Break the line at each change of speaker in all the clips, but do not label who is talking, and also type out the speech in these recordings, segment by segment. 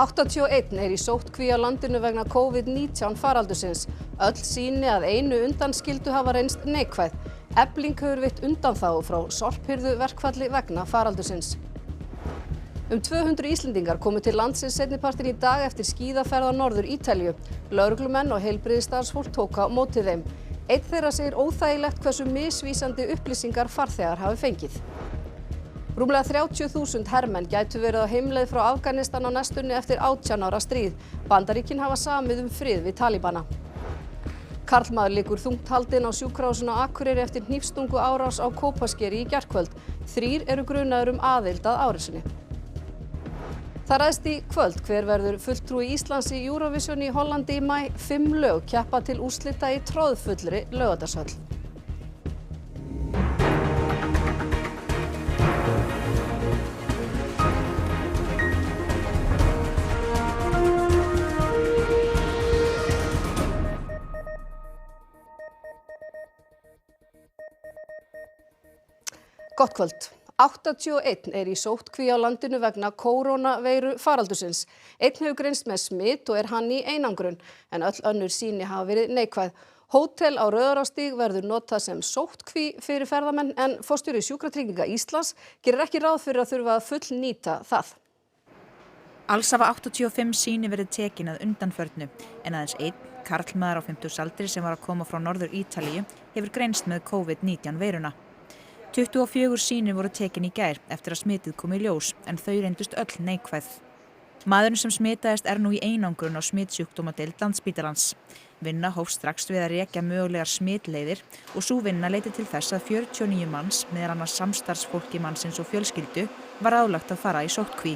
81 í sóttkví á landinu vegna COVID-19 faraldursins. Öll sýni að einu undanskildu hafa reynst neikvæð. Efling hefur veitt undanþágu frá sorphirðuverkfalli vegna faraldursins. 200 Íslendingar komu til landsins seinnipartinn í dag eftir skíðaferð á Norður-Ítalíu. Lögreglumenn og heilbrigðisstarfsfólk tók á móti þeim. Einn þeirra segir óþægilegt hversu misvísandi upplýsingar farþegar hafi fengið. Rúmlega 30.000 hermenn gætu verið á heimleið frá Afganistan á næstunni eftir 18 ára stríð. Bandaríkin hafa samið frið við talibana. Karlmaður liggur þungt haldinn á sjúkrahúsinu á Akureyri eftir hnífstungu árás á Kópaskeri í gærkvöld. 3 eru grunaðir aðild að árásinni. Það ræðst í kvöld hver verður fulltrúi Íslands í Eurovision í Hollandi í maí. 5 lög keppa til úrslita í troðfullri Laugardalshöll. Gott kvöld. 81 í sóttkví á landinu vegna kórónuveiru faraldursins. Einn hefur greinst með smit og hann í einangrun, en öll önnur sýni hafa verið neikvæð. Hótel á Rauðarárstíg verður notað sem sóttkví fyrir ferðamenn, en forstjóri Sjúkratrygginga Íslands gerir ekki ráð fyrir að þurfa að fullnýta það.
Alls hafa 85 sýni verið tekin að undanförnu, en aðeins einn, karlmaður á 50-aldri sem var að koma frá Norður-Ítalíu, hefur greinst með COVID-19 veiruna. 24 sýni voru tekin í gær eftir að smitið kom í ljós, en þau reyndust öll neikvæð. Maðurinn sem smitaðist nú í einangrun á smitsjúkdómadeild Landspítalans. Vinna hófst strax við að rekja mögulegar smitleiðir og sú vinna leiddi til þess að 49 manns, meðal annars samstarfsfólki mannsins og fjölskyldu, var ráðlagt að fara í sóttkví.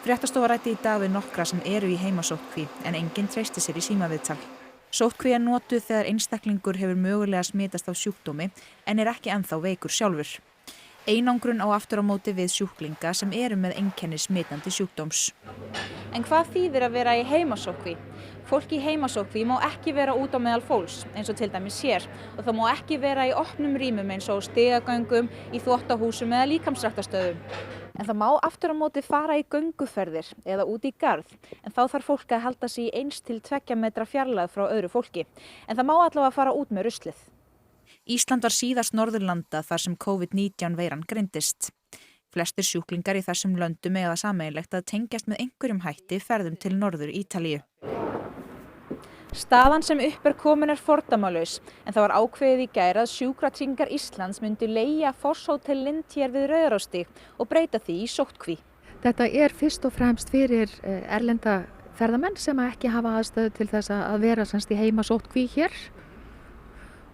Fréttastofa ræddi í dag við nokkra sem eru í heimasóttkví, en enginn treysti sér í símaviðtal. Sóttkví notuð þegar einstaklingur hefur mögulega smitast af sjúkdómi en ekki ennþá veikur sjálfur. Einangrun á aftur á móti við sjúklinga sem eru með einkenni smitandi sjúkdóms.
En hvað þýðir að vera í heimasóttkví? Fólk í heimasóttkví má ekki vera út á meðal fólks, eins og til dæmis hér, og það má ekki vera í opnum rýmum eins og stigagöngum, í þvottahúsum eða líkamsræktarstöðum. En það má aftur á móti fara í gönguferðir eða út í garð, en þá þarf fólk að halda sig í 1 til 2 metra fjarlægð frá öðru fólki. En það má allavega fara út með ruslið.
Ísland var síðast Norðurlanda þar sem COVID-19 veiran greindist. Flestir sjúklingar í þessum löndum eiga það sameiginlegt að tengjast með einhverjum hætti ferðum til Norður-Ítalíu.
Staðan sem upp komin fordæmalaus, en það var ákveðið í gær að Sjúkratryggingar Íslands myndu leigja Fosshótel Lind hér við Rauðarárstíg og breyta því í sóttkví.
Þetta fyrst og fremst fyrir erlenda ferðamenn sem ekki hafa aðstöðu til þess að vera í heimasóttkví hér.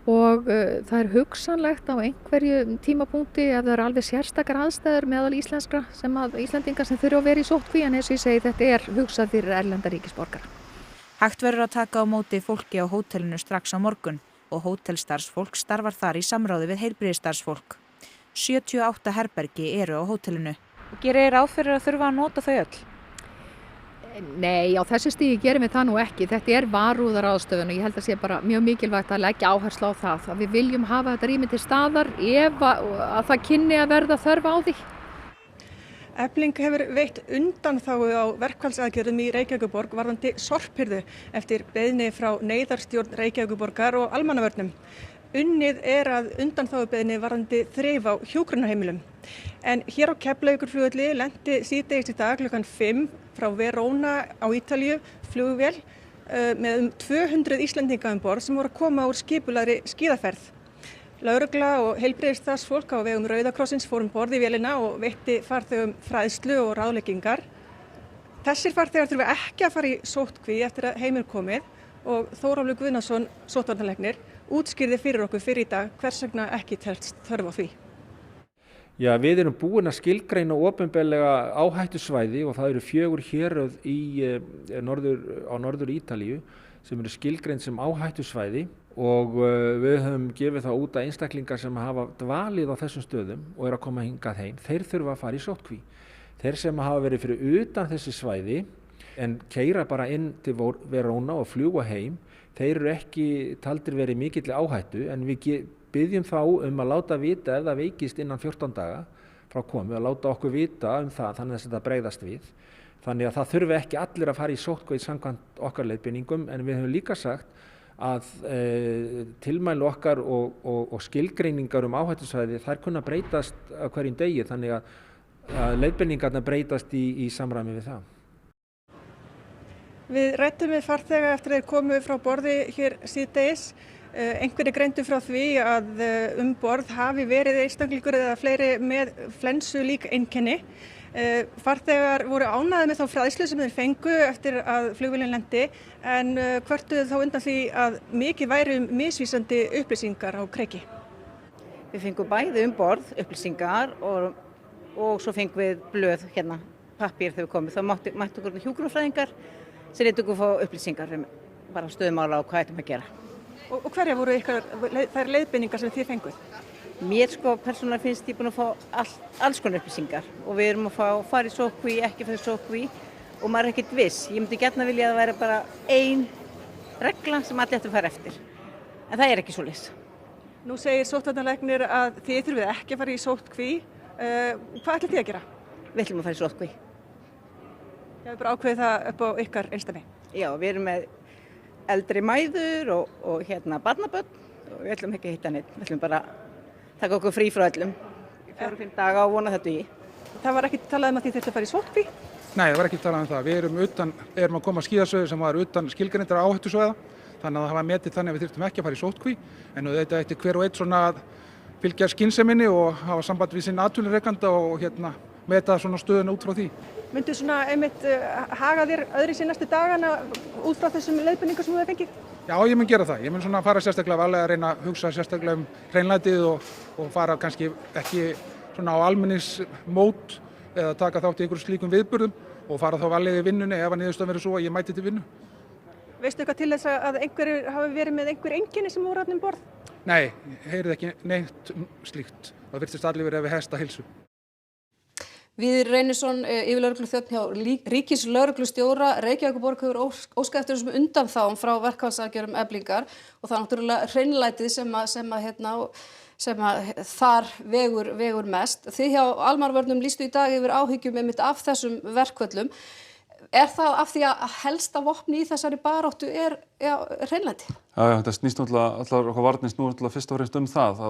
Og það hugsanlegt á einhverju tímapunkti ef það eru alveg sérstakar aðstæður meðal Íslendinga sem þurfa að vera í sóttkví, en eins og ég segi, þetta hugsað fyrir erlenda ríkisborgara.
Hægt verður að taka á móti fólki á hótelinu strax á morgun og hótelstarfsfólk starfar þar í samráði við heilbrigðisstarfsfólk. 78 herbergi eru á hótelinu.
Og gerir ráð fyrir að þurfa að nota þau öll?
Nei, á þessu stigi gerum við það nú ekki. Þetta varúðarráðstöfun og ég held að sé bara mjög mikilvægt að leggja áherslu á það. Að við viljum hafa þetta rými til staðar ef að það kynni að verða þörf á því.
Efling hefur veitt undanþágu á verkfallsaðgerðum í Reykjavíkurborg varðandi sorphirðu eftir beiðni frá neyðarstjórn Reykjavíkurborgar og almannavörnum. Unnið að undanþágubeiðni varðandi þrif á hjúkrunarheimilum. En hér á Keflavíkurflugvelli lenti síðdegis í dag klukkan 5 frá Verona á Ítalíu flugvél með 200 Íslendinga um borð sem voru að koma úr skipulagðri skíðaferð. Lögregla og heilbrigðisstarfsfólk á vegum Rauða krossins fór um borð í vélina og veitti farþegum fræðslu og ráðleggingar. Þessir farþegar þurfa ekki að fara í sóttkví eftir að heim komið og Þórólfur Guðnason, sóttvarnalæknir, útskýrði fyrir okkur fyrr í dag hvers vegna ekki telst þörf á því.
Já, við erum búin að skilgreina opinberlega áhættusvæði og það eru 4 héröð á Norður-Ítalíu sem eru skilgreind sem áhættusvæði og við höfum gefið það út að einstaklingar sem hafa dvalið á þessum stöðum og eru að koma hingað heim, þeir þurfa að fara í sóttkví. Þeir sem hafa verið fyrir utan þessi svæði en keyra bara inn til Verona og fljúga heim, þeir eru ekki taldir verið mikilli áhættu, en við biðjum þá að láta vita ef það veikist innan 14 daga frá komu, að láta okkur vita það þannig að þetta bregðast við. Þannig að það þurfi ekki allir að fara í sóttkví samkvæmt okkar leiðbeiningum, en við höfum líka sagt að tilmæli okkar og skilgreiningar áhættusvæði þær kunna breytast á hverjum degi, þannig að leiðbeiningarnar breytast í samræmi við það.
Við ræddum við farþega eftir þeir komu frá borði hér síðdegis. Einhverjir greindu frá því að borð hafi verið einstaklingur eða fleiri með flensulík einkenni. Farþegar voru ánægðir með þá fræðslu sem þeir fengu eftir að flugvélin lendi, en kvörtuðu þá undan því að mikið væri misvísandi upplýsingar á kreiki.
Við fengum bæði borð upplýsingar og svo fengum við blöð hérna, pappír þegar við komum. Þá mættu okkur hjúkrunarfræðingar sem létu okkur fá upplýsingar bara stöðumála og hvað ættum að gera.
Og hverja voru þær leiðbeiningar sem þið fenguð?
Mér persónulega finnst ég búin að fá alls konar upplýsingar og við erum að fara í sóttkví, ekki fara í sóttkví og maður er ekkert viss. Ég myndi gjarna vilja að það væri bara ein regla sem allir ættu að fara eftir, en það er ekki svoleiðis.
Nú segir sóttvarnalæknir að þið þurfið ekki að fara í sóttkví. Hvað ætlið þið að gera?
Við ætlum að fara í sóttkví.
Þið hefur bara ákveðið það upp á ykkar einsdæmi?
Já, við erum með eldri mæður og barnabörn og við ætlum ekki að hitta neitt. Við ætlum bara taka okkur frí frá öllum í 4-5 daga og vona þetta í.
Það var ekki talað um að þið þurftu að fara í sóttkví?
Nei, það var ekki talað um það. Við erum að koma að skíðasvæði sem var utan skilgreintra áhættusvæða, þannig að það var metið þannig að við þurftum ekki að fara í sóttkví, en þetta ætti hver og einn svona að fylgja skynseminni og hafa samband við sinn atvinnurekanda og meta svona stöðuna út frá því.
Myndu svona einmitt haga þér öðru í næstu dagana út frá þessum leiðbeiningum sem þú hefur fengið?
Já, ég mun gera það. Ég mun svona fara sérstaklega varlega að reyna að hugsa sérstaklega hreinlætið og fara kannski ekki svona á almenningsmót eða taka þátt í einhverjum slíkum viðburðum og fara þá varlega í vinnunni ef að niðurstaðan verður svo að ég mæti til vinnu. Veistu
eitthvað til þess að einhverjir hafi verið með einhver einkenni sem voru þarna borð?
Nei, heyrið ekki neitt slíkt. Það virtist allir verið við hesta heilsu.
Víðir Reynisson, yfirlögregluþjónn hjá ríkislögreglustjóra Reykjavíkurborg hefur óskað eftir þessum undanþágum frá verkfallsaðgerðum Eflingar og það er náttúrulega hreinlætið sem þar vegur mest. Þið hjá Almannavörnum lýstu í dag yfir áhyggjum einmitt af þessum verkföllum. Er það af því að helsta vopni í þessari baráttu er hreinlæti?
Já, þetta snýst náttúrulega, allar okkar varnir snúast náttúrulega fyrst og fremst það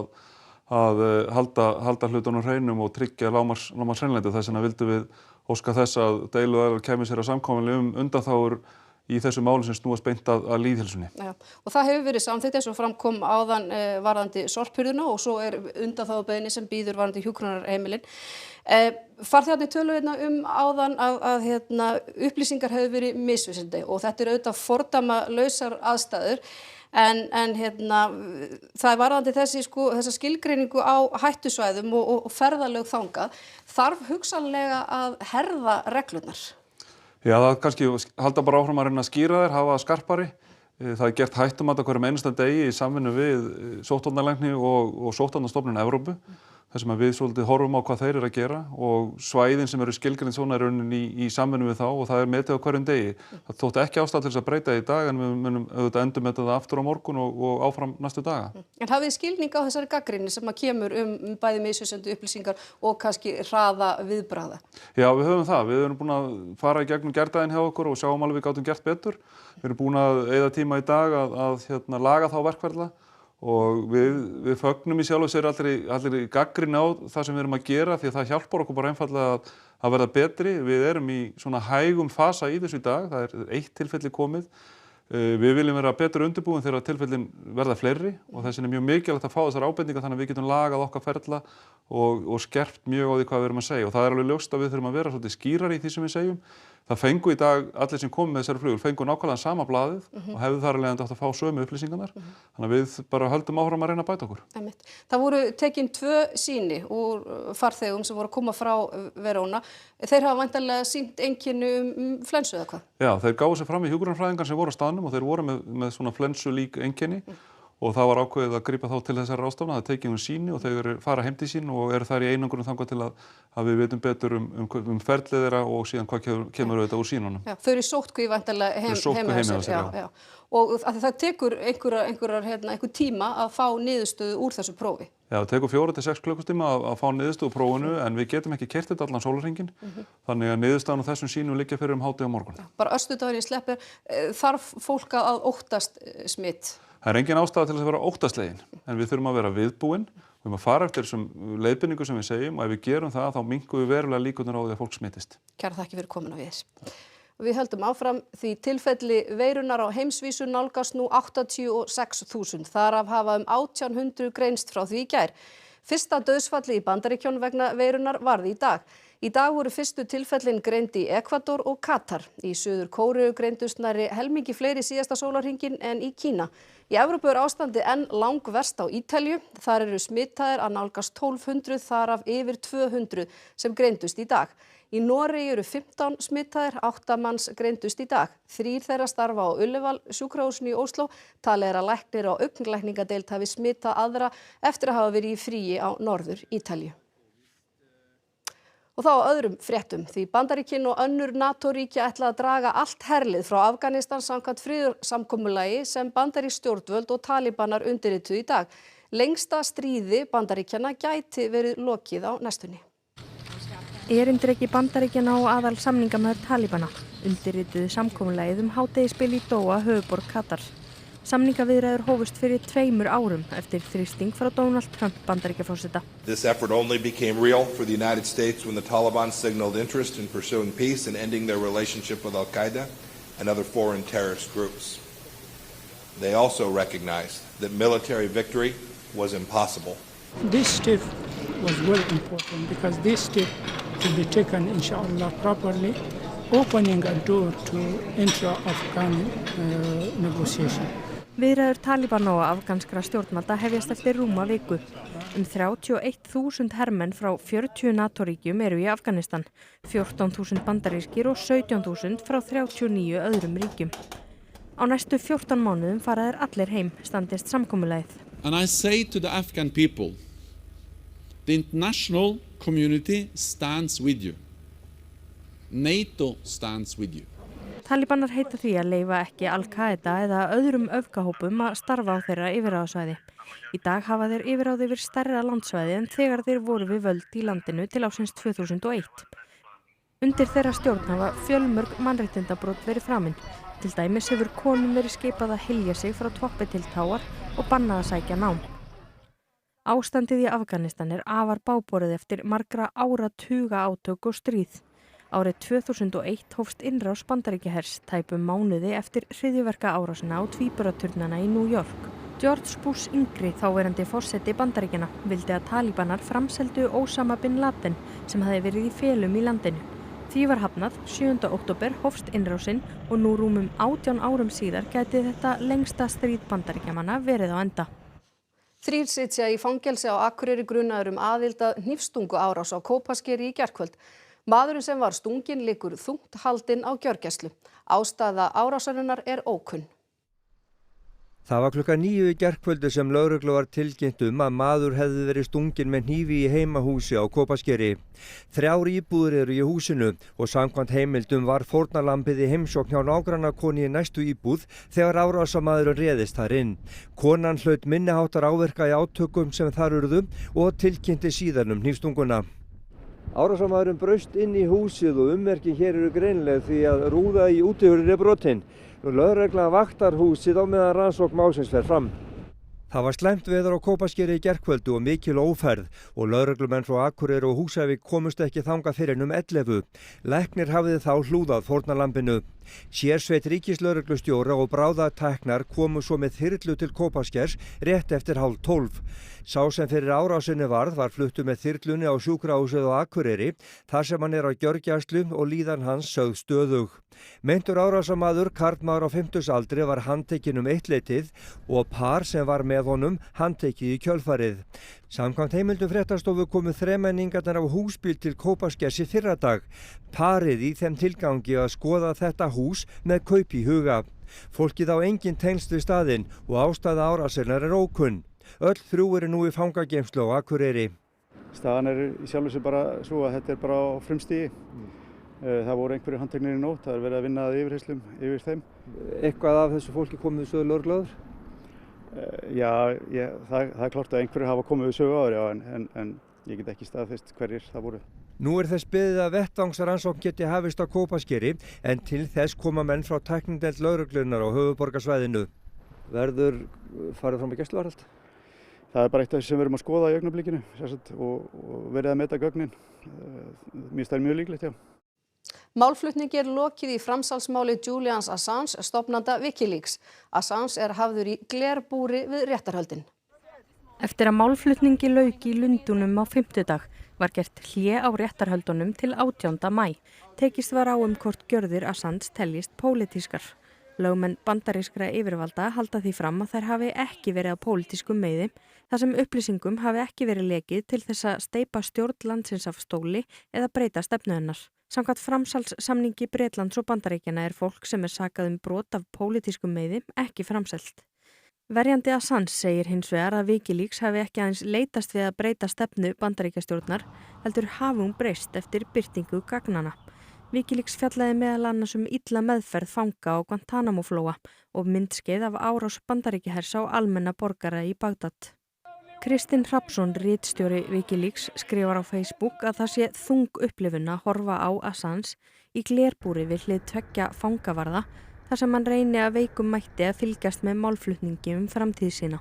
að halda hlutunum hreinum og tryggja lágmarks hreinlæti. Þess vegna vildum við óska þess að deiluaðilar kæmu sér að samkomulagi undanþágur í þessu máli sem snúast beint að lýðheilsunni. Já, og það hefur verið samþykkt eins og fram kom áðan varðandi sorphurðina og svo er undanþágubeiðni sem býður varðandi hjúkrunarheimilin. Farþegarnir töluðu áðan að upplýsingar hefur verið misvísandi og þetta auðvitað fordæmalausar aðstæður. En það er varðandi þessa skilgreiningu á hættusvæðum og ferðalög þangað. Þarf hugsanlega að herða reglurnar? Já, það kannski halda bara áfram að reyna að skýra þær, hafa skarpari. Það er gert hættumat á hverjum einasta degi í samvinnu við sóttvarnalækni og sóttvarnastofnun Evrópu. Þar sem við svolítið horfum á hvað þeir eru að gera og svæðin sem eru skilgreind svona er raunin í samvinnu við þá og það er metið á hverjum degi. Það þótti ekki ástæða til þess að breyta í dag en við munum auðvitað endurmeta það aftur á morgun og áfram næstu daga. En hafið þið skilning á þessari gagnrýni sem að kemur bæði misvísandi upplýsingar og kannski hraða viðbragða? Já, við höfum það. Við erum búin að fara í gegnum gærdaginn hjá okkur og sjáum alveg við gátum gert betur. Við erum búin að eyða tíma í dag að laga þá verkferla. Og við fögnum í sjálfu sér allir í gagnrýni á það sem við erum að gera því að það hjálpar okkur bara einfaldlega að verða betri. Við erum í svona hægum fasa í þessu í dag, það er 1 tilfelli komið. Við viljum vera betur undirbúin þegar tilfellin verða fleiri og þess vegna er mjög mikilvægt að fá þessar ábendingar þannig að við getum lagað okkar ferla og skerpt mjög á því hvað við erum að segja og það er alveg ljóst að við þurfum að vera svolítið skýrari í því sem við segjum. Það fengu í dag allir sem komu með þessari flugur fengu nákvæmlega sama blaðið og hefðu þar alveg átt að fá sömu upplýsingarnar. Þannig að við bara höldum áfram að reyna að bæta okkur. Það voru tekin 2 sýni úr farþegum sem voru að koma frá Verona. Þeir hafa væntanlega sýnt einkenni flensu eða hvað? Já, þeir gáfu sig fram í hjúkrunarfræðingar sem voru á staðnum og þeir voru með svona flensu lík einkenni og það var ákveðið að grípa þá til þessara ráðstafna, það tekið sýni og þau fara heim til sín og eru þar í einangrun þangað til að við vitum betur ferlið þeirra og síðan hvað kemur auðvitað úr sýnunum.
Já, þau eru sóttkví væntanlega heima hjá sér. Já. Og það tekur einhver tíma að fá niðurstöðu úr þessu prófi.
Já, það tekur 4 til 6 klukkustíma að fá niðurstöðu úr prófinu en við getum ekki keyrt þetta allan sólarhringinn. Þannig að niðurstaðan á þessum sýnum liggja fyrir hádegi á morgun. Já, bara östudagurinn sleppir, þarf fólk að óttast smitt? Það er engin ástæða til að vera óttaslegin, en við þurfum að vera viðbúin, við þurfum að fara eftir þessum leiðbeiningum sem við segjum og ef við gerum það þá minnkum við verulega líkurnar á því að fólk smittist.
Kærar þakkir fyrir komuna við þess. Við höldum áfram því tilfelli veirunar á heimsvísu nálgast nú 86.000. Þaraf hafa 1800 greinst frá því í gær. Fyrsta dauðsfalli í Bandaríkjunum vegna veirunar varð í dag. Í dag voru fyrstu tilfellin greind í Ekvador og Katar. Í Suður Kóreu greindust nærri helmingi fleiri síðasta sólarhringinn en í Kína. Í Evrópu er ástandið enn langverst á Ítalíu. Þar eru smitaðir að nálgast 1200, þaraf yfir 200 sem greindust í dag. Í Noregi eru 15 smitaðir, 8 manns greindust í dag. 3 þeirra starfa á Ullevål sjúkrahúsinu í Ósló. Talið er að læknir á augnlækningadeild hafi smitað aðra eftir að hafa verið í fríi á Norður Ítalíu. Og þá á öðrum fréttum, því Bandaríkin og önnur NATO-ríki ætla að draga allt herlið frá Afganistan samkvæmt friðarsamkomulagi sem bandarísk stjórnvöld og talibanar undirrituðu í dag. Lengsta stríði Bandaríkjanna gæti verið lokið á næstunni.
Erindreki Bandaríkjanna og aðal samningamaður talibana undirrituðu samkomulagið hádegisbil í Doha, höfuðborg Katar. Samningaviðræður hófust fyrir 2 árum eftir þrýsting frá Donald Trump Bandaríkjaforseta.
This effort only became real for the United States when the Taliban signaled interest in pursuing peace and ending their relationship with Al-Qaeda and other foreign terrorist groups. They also recognized that military victory was impossible.
This step was very important because this step to be taken, inshallah, properly, opening a door to intra-Afghan negotiation.
Viðræður talibana og afganskra stjórnvalda hefjast eftir rúma viku. 31.000 hermenn frá 40 NATO-ríkjum eru í Afganistan, 14.000 bandarískir og 17.000 frá 39 öðrum ríkjum. Á næstu 14 mánuðum fara þeir allir heim, standist samkomulagið.
And I say to the Afghan people, the international community stands with you. NATO stands with you.
Talibanar heita því að leyfa ekki Al-Qaeda eða öðrum öfgahópum að starfa á þeirra yfirráðasvæði. Í dag hafa þeir yfirráð yfir stærra landsvæði en þegar þeir voru við völd í landinu til ársins 2001. Undir þeirra stjórn hafa fjölmörg mannréttindabrot verið framin. Til dæmis hefur konum verið skipað að hylja sig frá toppi til táar og bannað að sækja nám. Ástandið í Afganistan er afar bágborið eftir margra áratuga átök og stríð. Árið 2001 hófst innrás Bandaríkjahers tæpum mánuði eftir hryðjuverkaárásina á tvíburaturnana í New York. George Bush yngri, þáverandi forseti Bandaríkjanna, vildi að talibanar framseldu Osama bin Laden sem hafði verið í felum í landinu. Því var hafnað, 7. október hófst innrásinn og nú rúmum 18 árum síðar gæti þetta lengsta stríð Bandaríkjamanna verið á enda.
3 sitja í fangelsi á Akureyri grunaður aðild að hnífstungu árás á Kópaskeri í gærkvöld. Maðurinn sem var stunginn liggur þungt haldinn á gjörgæslu. Ástæða árásarinnar er ókunn.
Það var klukkan 9 í gærkvöldi sem lögreglu var tilkynnt að maður hefði verið stunginn með hnífi í heimahúsi á Kópaskeri. 3 íbúðir eru í húsinu og samkvæmt heimildum var fórnarlambið í heimsókn hjá nágrannakonu í næstu íbúð þegar árásarmaðurinn réðist þar inn. Konan hlaut minniháttar áverka í átökum sem þar urðu og tilkynnti síðan hnífstunguna. Árásarmaðurinn braust inn í húsið og ummerkin hér eru greinileg því að rúða í útihurðinni er brotin. Lögregla vaktar húsið á meðan rannsókn málsins fer fram. Það var slæmt veður á Kópaskeri í gærkvöldu og mikil ófærð og lögreglumenn frá Akureyri og Húsavík komust ekki þangað fyrr en 11. Læknir hafði þá hlúðað fórnarlambinu. Sérsveit ríkislögreglustjóra og bráðatæknar komu svo með þyrlu til Kópaskers rétt eftir 11:30. Sá sem fyrir árásinni varð var fluttur með þyrlunni á sjúkrahúsið á Akureyri þar sem hann er á gjörgæslu og líðan hans sögð stöðug. Meintur árásarmaður, karlmaður á 50-aldri, var handtekinn 1-leytið og par sem var með honum handtekið í kjölfarið. Samkvæmt heimildum fréttastofu komu þremenningarnir á húsbíl til Kópaskers í fyrradag. Parið í þeim tilgangi að skoða þetta hús með kaup í huga. Fólkið á engin tengsl við staðinn og ástæða árásarinnar ókunn. Öll 3 eru nú í fangageymslu á Akureyri.
Staðan í sjálfu sér bara svo að þetta bara á frumstigi. Það voru einhverjir handteknir í nótt, það verið að vinna að yfirheyrslum yfir þeim.
Eitthvað af þessu fólki komið við sögu lögreglu?
Já, það klárt að einhverjir hafa komið við sögu áður, en ég get ekki staðfest hverjir það voru.
Nú þess beðið að vettvangsrannsókn geti hafist á Kópaskeri, en til þess koma menn frá tæknideild lögreglunnar á höfuðborgarsvæðinu. Verður farið fram í gæsluvarðhald?
Það bara eitt af þessu sem við erum að skoða í augnablikinu og verið að meta gögnin. Mér finnst það mjög líklegt, já.
Málflutningi lokið í framsalsmáli Julians Assange, stofnanda Wikileaks. Assange hafður í glerbúri við réttarhöldin.
Eftir að málflutningi lauk í Lundúnum á 50dag var gert hlé á réttarhöldunum til 18. maí. Tekist var á hvort gjörðir Assange teljist pólitískar. Lögmenn bandarískra yfirvalda halda því fram að þær hafi ekki verið á pólitískum meiði, þar sem upplýsingum hafi ekki verið lekið til þess að steypa stjórn landsins af stóli eða breyta stefnu hennar. Samkvæmt framsalssamningi Bretlands og Bandaríkjanna fólk sem sakað brot af pólitískum meiði ekki framselt. Verjandi Assange segir hins vegar að Wikileaks hafi ekki aðeins leitast við að breyta stefnu Bandaríkjastjórnar, heldur hafi hún breyst eftir birtingu gagnanna. Wikileaks fjallaði meðal annars illa meðferð fanga á Guantanamo-flóa og myndskeið af árás Bandaríkjahers á almenna borgara í Bagdad. Kristinn Hrafnsson, ritstjóri Wikileaks, skrifar á Facebook að það sé þung upplifun að horfa á Assange í glerbúri við hlið 2 fangavarða þar sem hann reyni að veikum mætti að fylgjast með málflutningi framtíð sína.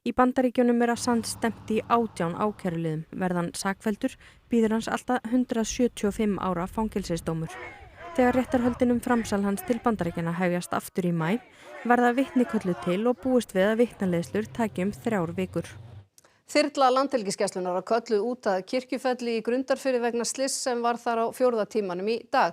Í Bandaríkjunum Assange stemt í 18 ákæruliðum. Verðan sakfelldur bíður hans alltaf 175 ára fangelsisdómur. Þegar réttarhöldin framsal hans til Bandaríkjanna hefjast aftur í maí, verða vitni kölluð til og búist við að vitnaleiðslur taki 3 vikur.
Þyrla Landhelgisgæslunnar var kölluð út að Kirkjufelli í Grundarfirði vegna slyss sem var þar á 4. tímanum í dag.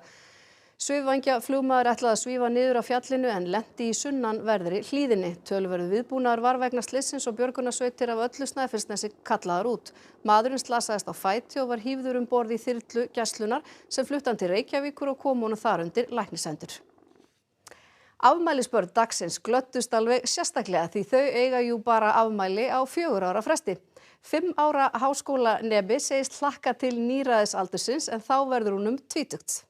Svifvængja-flugmaður ætlaði að svífa niður af fjallinu en lenti í sunnanverðri hlíðinni. Töluverður viðbúnaður var vegna slissins og björgunarsveitir af öllu Snæfellsnesi kallaðar út. Maðurinn slasaðist á fæti og var hífður borð í þyrlu Gæslunnar sem flutti hann til Reykjavíkur og kom honum þar undir læknishendur. Afmælisbörn dagsins glöddust alveg sérstaklega því þau eiga jú bara afmæli á 4 ára fresti. 5 ára háskólanemi segist hlakka til níræðisaldursins en þá verður hún 20.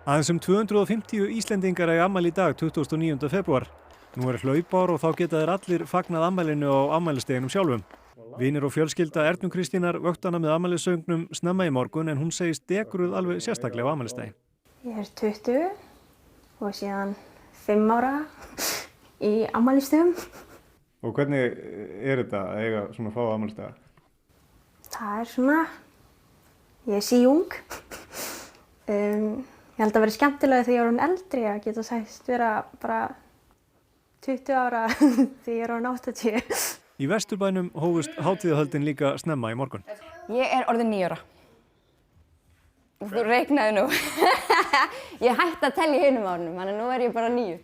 Aðeins 250 Íslendingar eiga afmæli í dag, 29. febrúar. Nú hlaupár og þá geta þeir allir fagnað afmælinu á afmælisdeginum sjálfum. Vinir og fjölskylda Ernu Kristínar vöktu hana með afmælissöngnum snemma í morgun en hún segist dekruð alveg sérstaklega á afmælisdegi.
Ég 20 og síðan 5 ára í afmælisdögum.
Og hvernig þetta að eiga svona fá afmælisdaga?
Það svona, ég síung. Ég held að vera skemmtilega þegar ég er eldri að geta sæst vera bara 20 ára þegar ég er 80.
Í Vesturbænum hófust hátíðahöldin líka snemma í morgun.
Ég er orðin 9 ára. Þú reiknaði nú. Ég hætti að telja hinum árunum, þannig nú er ég bara 9.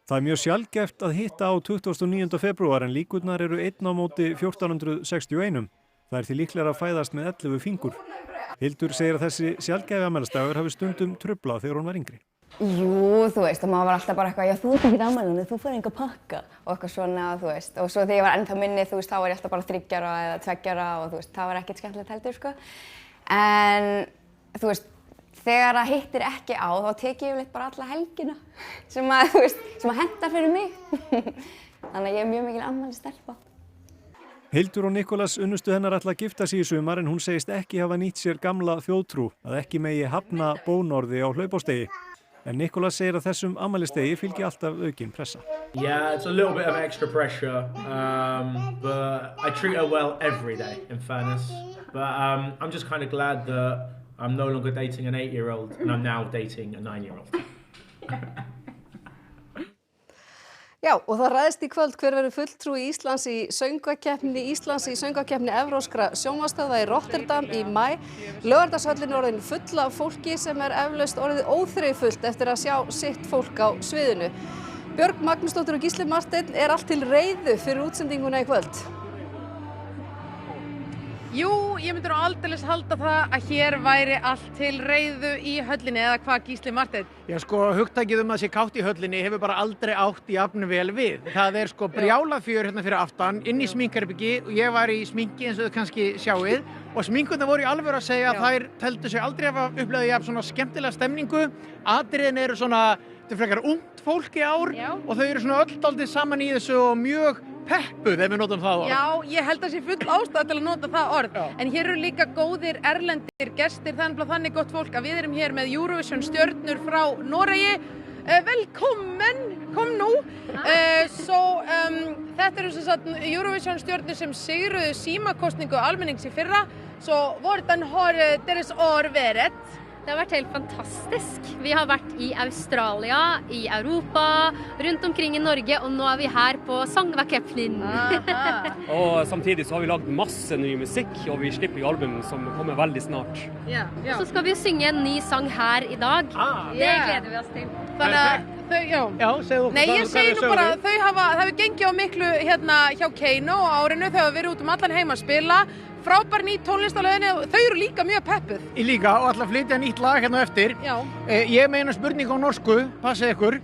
Það er mjög sjaldgæft að hitta á 29. febrúar en líkurnar eru 1 á móti 1461. Það er því líklega að fæðast með 11 fingur. Hildur segir að þessi sjaldgæfi afmælisdagur hafi stundum truflað þegar hún var yngri.
Jú, þú veist, og maður var alltaf bara eitthvað, já þú ert ekki afmælinu, þú fær enga pakka og eitthvað svona, þú veist. Og svo þegar ég var ennþá minni, þú veist, þá var ég alltaf bara 3 ára eða 2 ára og þú veist, það var ekkert skemmtilegt heldur, sko. En þú veist, þegar það hittir ekki á, þá tek ég yfirleitt bara alla helgina sem að, þú veist, sem að henta fyrir mig. Þannig að ég er mjög mikil afmælisstelpa.
Hildur og Nikolas unnustu hennar ætla að gifta sig í sumar en hún segist ekki hafa nýtt sér gamla þjóðtrú að ekki megi hafna bónorði á hlaupástegi. En Nikolas segir að þessum afmælistegi fylgi alltaf aukin pressa.
Yeah, it's a little bit of extra pressure, but I treat her well every day, in fairness. But I'm just kind of glad that I'm no longer dating an 8-year-old and I'm now dating a 9-year-old.
Já, og það ræðist í kvöld hver verður fulltrúi Íslands í söngvakeppni evrópskra sjónvarpsstöðva í Rotterdam í maí. Laugardalshöllin er orðin full af fólki sem eflaust orðið óþreyjufullt eftir að sjá sitt fólk á sviðinu. Björg Magnúsdóttir og Gísli Marteinn allt til reiðu fyrir útsendinguna í kvöld.
Jú, ég myndi nú aldeilis halda það að hér væri allt til reiðu í höllinni eða hvað Gísli Marteinn?
Já sko, hugtakið að sé kátt í höllinni hefur bara aldrei átt jafn vel við. Það sko brjálað fjör hérna fyrir aftan, inn í sminkherbyggi og ég var í sminki eins og þau kannski sjáið og sminkurnar voru í alvöru að segja að þær teldu sig aldrei hafa upplifað jafn svona skemmtilega stemningu. Atriðin eru svona, þetta frekar ungt fólk í ár og þau eru svona öll dálítið saman í þessu og mjög peppuð ef við notum það orð.
Já, ég held að sé full ástæða til að nota það orð. En hér eru líka góðir erlendir gestir, þannig gott fólk að við erum hér með Eurovision stjörnur frá Noregi. Velkommen, kom nú. Þetta eru sem sagt Eurovision stjörnur som sigruðu símakostningu almennings i fyrra. Så hvordan har deres år vært?
Det har vært helt fantastisk. Vi har vært i Australia, i Europa, rundt omkring i Norge, og nå er vi her på Sangvakeppnin.
Og samtidig så har vi lagd masse ny musikk, og vi slipper jo album som kommer veldig snart.
Og så skal vi synge en ny sang her i dag. Det gleder vi oss til.
Nei, ég segi nú bara að það hefur gengið á miklu hérna hjá Keino á árinu, þau hafa verið út allan heim að spila. Frábær ný tónlist á leiðinni og þau eru líka mjög peppuð.
Ég líka og ætla að flytja nýtt lag hérna eftir. Ég meina spurning á norsku, passið ykkur.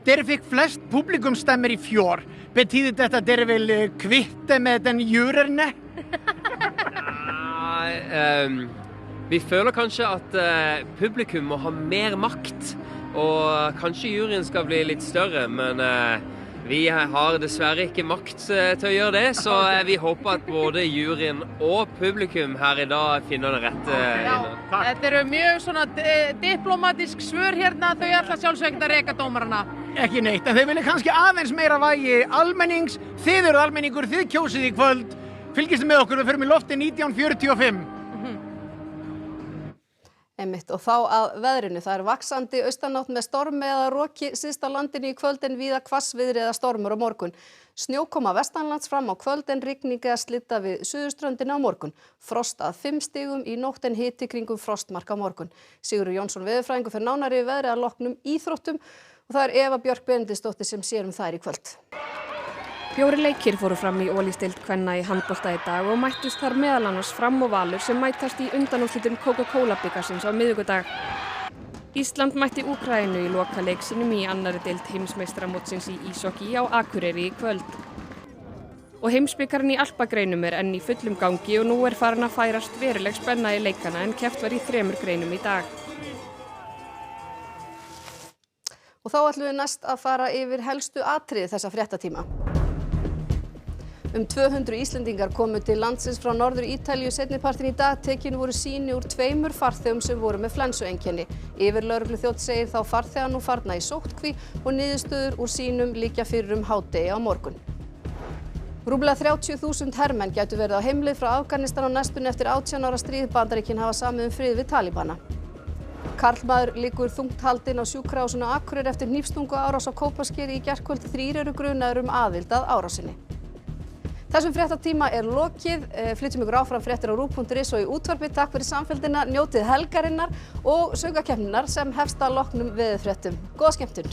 Dere fikk flest publikumstemmer i fjor. Betyder dette at dere vil kvitte med den jurerne?
Vi føler kanskje at publikum må ha mer makt, og kanskje juryen skal bli litt større, men vi har dessverre ikke makt til å gjøre det, så vi håper at både juryen og publikum her i dag finner det rette.
Þetta eru mjög svona diplomatísk svör hérna, þau ætla sjálfsögð að reka dómarana.
Ekki neitt, en þau vilja kannski aðeins meira vægi almennings. Þið eru almenningur, þið kjósið í kvöld. Fylgist með okkur, við förum í lofti 1945.
Einmitt, og þá að veðrinu. Það vaxandi austanátt með stormi eða roki syðst á landinu í kvöld en víða hvassviðri eða stormur á morgun. Snjókoma vestanlands fram á kvöld en rigning eða slydda við suðurströndina á morgun. Frost að 5 stigum í nótt en hiti kringum frostmark á morgun. Sigurður Jónsson veðurfræðingur fer nánar yfir veðrið að loknum íþróttum og það Eva Björk Benediktsdóttir sem sér þær í kvöld.
4 leikir fóru fram í Olísdeild kvenna í handbolta í dag og mættust þar meðal annars Fram og Valur sem mætast í undanúrslitum Coca-Cola bikarsins á miðvikudag. Ísland mætti Úkraínu í lokaleik sínum í annarri deild heimsmeistaramótsins í íshokkí á Akureyri í kvöld. Og heimsbikarinn í alpagreinum enn í fullum gangi og nú farin að færast veruleg spenna í leikana en keppt var í 3 greinum í dag.
Og þá ætlum við næst að fara yfir helstu atriði þessa fréttatíma. 200 Íslendingar komu til landsins frá Norður Ítalíu seinnipartinn í dag. Tekin voru sýni úr 2 farþegum sem voru með flensueinkenni. Yfirlögregluþjónn segir þá farþega nú farna í sóttkví og niðurstöður úr sýnum liggja fyrir hádegi á morgun. Rúmlega 30.000 hermenn gætu verið á heimleið frá Afganistan á næstunni eftir 18 ára stríð. Bandaríkin hafa samið frið við talibana. Karlmaður liggur þungt haldinn á sjúkrahúsinu á Akureyri eftir hnífstunguárás á Kópaskeri í gærkvöld. 3 eru grunaðir aðild að árásinni. Þessum fréttatíma lokið. Flytjum ykkur áfram fréttir á ruv.is og í útvarpi. Takk fyrir samfylgdina, njótið helgarinnar og söngvakeppninnar sem hefst að loknum veðurfréttum. Góða skemmtun!